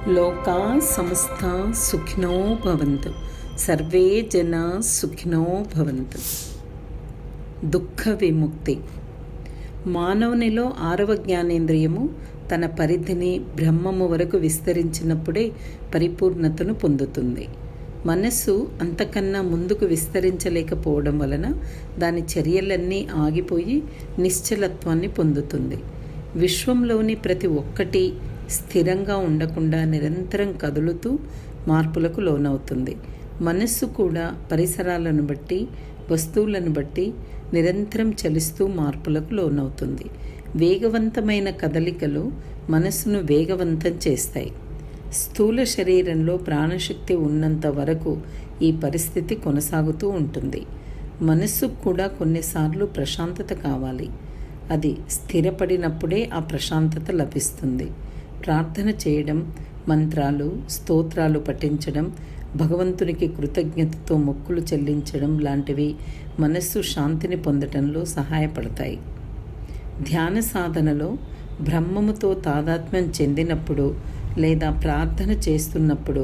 లోకా సమస్త సుఖినో భవంతు, సర్వే జనా సుఖినో భవంతు. దుఃఖ విముక్తి. మానవునిలో 6వ జ్ఞానేంద్రియము తన పరిధిని బ్రహ్మము వరకు విస్తరించినప్పుడే పరిపూర్ణతను పొందుతుంది. మనస్సు అంతకన్నా ముందుకు విస్తరించలేకపోవడం వలన దాని చర్యలన్నీ ఆగిపోయి నిశ్చలత్వాన్ని పొందుతుంది. విశ్వంలోని ప్రతి ఒక్కటి స్థిరంగా ఉండకుండా నిరంతరం కదులుతూ మార్పులకు లోనవుతుంది. మనస్సు కూడా పరిసరాలను బట్టి, వస్తువులను బట్టి నిరంతరం చలిస్తూ మార్పులకు లోనవుతుంది. వేగవంతమైన కదలికలు మనస్సును వేగవంతం చేస్తాయి. స్థూల శరీరంలో ప్రాణశక్తి ఉన్నంత వరకు ఈ పరిస్థితి కొనసాగుతూ ఉంటుంది. మనస్సుకు కూడా కొన్నిసార్లు ప్రశాంతత కావాలి. అది స్థిరపడినప్పుడే ఆ ప్రశాంతత లభిస్తుంది. ప్రార్థన చేయడం, మంత్రాలు, స్తోత్రాలు పఠించడం, భగవంతునికి కృతజ్ఞతతో మొక్కులు చెల్లించడం లాంటివి మనస్సు శాంతిని పొందడంలో సహాయపడతాయి. ధ్యాన సాధనలో బ్రహ్మముతో తాదాత్మ్యం చెందినప్పుడు లేదా ప్రార్థన చేస్తున్నప్పుడు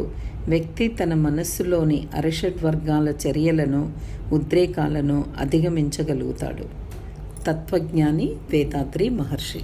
వ్యక్తి తన మనస్సులోని అరిషడ్వర్గాల చర్యలను, ఉద్రేకాలను అధిగమించగలుగుతాడు. తత్వజ్ఞాని వేదాద్రి మహర్షి.